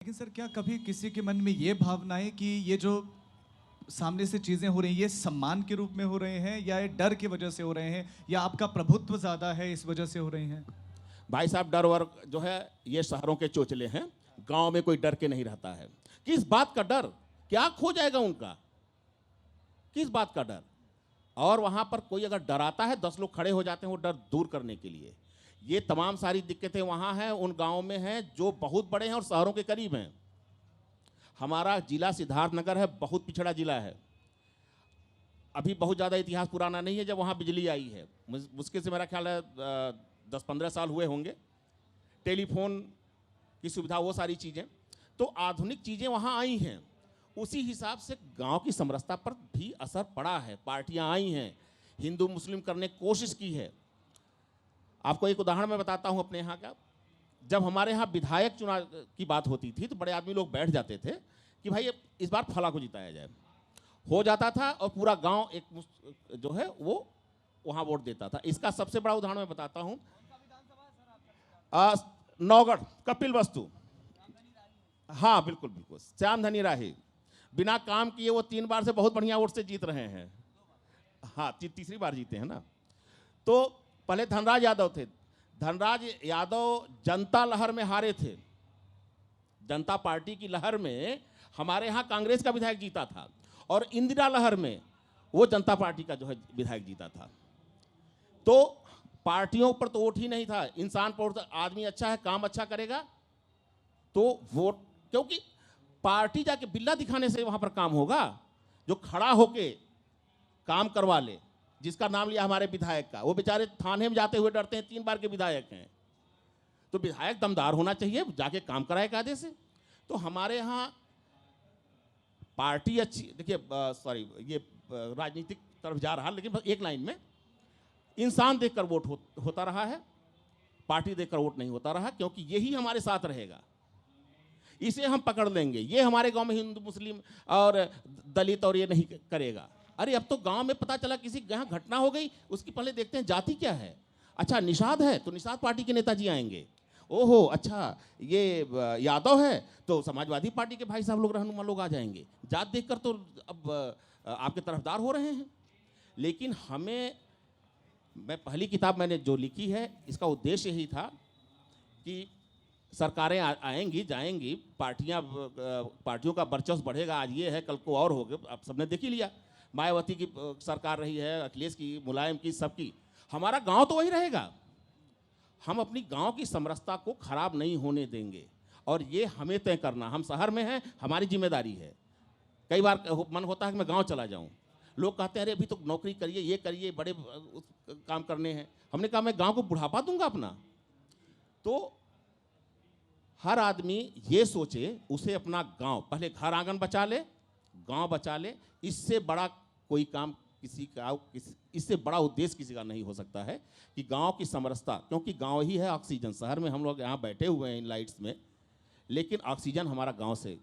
लेकिन सर क्या कभी किसी के मन में ये भावना है कि ये जो सामने से चीजें हो रही हैं ये सम्मान के रूप में हो रहे हैं या ये डर की वजह से हो रहे हैं या आपका प्रभुत्व ज्यादा है इस वजह से हो रहे हैं? भाई साहब, डर वर जो है ये शहरों के चोचले हैं। गांव में कोई डर के नहीं रहता है। किस बात का डर? क्या खो जाएगा उनका? किस बात का डर? और वहां पर कोई अगर डराता है 10 लोग खड़े हो जाते हैं वो डर दूर करने के लिए। ये तमाम सारी दिक्कतें वहां हैं, उन गांवों में हैं जो बहुत बड़े हैं और शहरों के करीब हैं। हमारा जिला सिद्धार्थनगर है, बहुत पिछड़ा जिला है। अभी बहुत ज़्यादा इतिहास पुराना नहीं है जब वहाँ बिजली आई है। मुश्किल से मेरा ख्याल है 10-15 साल हुए होंगे। टेलीफोन की सुविधा, वो सारी चीज़ें, तो आधुनिक चीज़ें वहाँ आई हैं। उसी हिसाब से गांव की समरसता पर भी असर पड़ा है। पार्टियां आई हैं, हिंदू मुस्लिम करने की कोशिश की है। आपको एक उदाहरण मैं बताता हूं अपने यहाँ का। जब हमारे यहाँ विधायक चुनाव की बात होती थी तो बड़े आदमी लोग बैठ जाते थे कि भाई इस बार फला को जिताया जाए। हो जाता था और पूरा गांव एक जो है वो वहाँ वोट देता था। इसका सबसे बड़ा उदाहरण मैं बताता हूँ। नौगढ़ कपिल वस्तु, हाँ बिल्कुल बिल्कुल, श्याम धनी राही बिना काम किए वो 3 बार से बहुत बढ़िया वोट से जीत रहे हैं। हाँ, तीसरी बार जीते हैं ना। तो पहले धनराज यादव थे। धनराज यादव जनता लहर में हारे थे। जनता पार्टी की लहर में हमारे यहाँ कांग्रेस का विधायक जीता था और इंदिरा लहर में वो जनता पार्टी का जो है विधायक जीता था। तो पार्टियों पर तो वोट ही नहीं था, इंसान पर। आदमी अच्छा है, काम अच्छा करेगा तो वोट, क्योंकि पार्टी जाके बिल्ला दिखाने से वहां पर काम होगा। जो खड़ा होके काम करवा ले, जिसका नाम लिया हमारे विधायक का, वो बेचारे थाने में जाते हुए डरते हैं, 3 बार के विधायक हैं। तो विधायक दमदार होना चाहिए, जाके काम कराए कायदे से। तो हमारे यहाँ पार्टी अच्छी, देखिए सॉरी ये राजनीतिक तरफ जा रहा, लेकिन बस एक लाइन में, इंसान देखकर वोट होता रहा है, पार्टी देखकर वोट नहीं होता रहा। क्योंकि यही हमारे साथ रहेगा, इसे हम पकड़ लेंगे। ये हमारे गांव में हिंदू मुस्लिम और दलित और ये नहीं करेगा। अरे अब तो गांव में पता चला किसी यहाँ घटना हो गई, उसकी पहले देखते हैं जाति क्या है। अच्छा निषाद है तो निषाद पार्टी के नेताजी आएंगे। ओहो अच्छा ये यादव है तो समाजवादी पार्टी के भाई साहब लोग, रहनुमा लोग आ जाएंगे। जात देखकर तो अब आपके तरफदार हो रहे हैं। लेकिन मैं पहली किताब मैंने जो लिखी है, इसका उद्देश्य यही था कि सरकारें आएंगी जाएंगी, पार्टियों का वर्चस्व बढ़ेगा। आज ये है, कल को और हो गया। आप सबने देख ही लिया, मायावती की सरकार रही है, अखिलेश की, मुलायम की, सबकी। हमारा गांव तो वही रहेगा। हम अपनी गांव की समरसता को खराब नहीं होने देंगे और ये हमें तय करना। हम शहर में हैं, हमारी जिम्मेदारी है। कई बार मन होता है कि मैं गाँव चला जाऊँ। लोग कहते हैं अरे अभी तो नौकरी करिए, ये करिए, बड़े काम करने हैं। हमने कहा मैं गाँव को बुढ़ापा दूंगा अपना? तो हर आदमी ये सोचे, उसे अपना गांव, पहले घर आंगन बचा ले, गांव बचा ले। इससे बड़ा कोई काम इससे बड़ा उद्देश्य किसी का नहीं हो सकता है कि गांव की समरसता। क्योंकि गांव ही है ऑक्सीजन। शहर में हम लोग यहाँ बैठे हुए हैं इन लाइट्स में, लेकिन ऑक्सीजन हमारा गांव से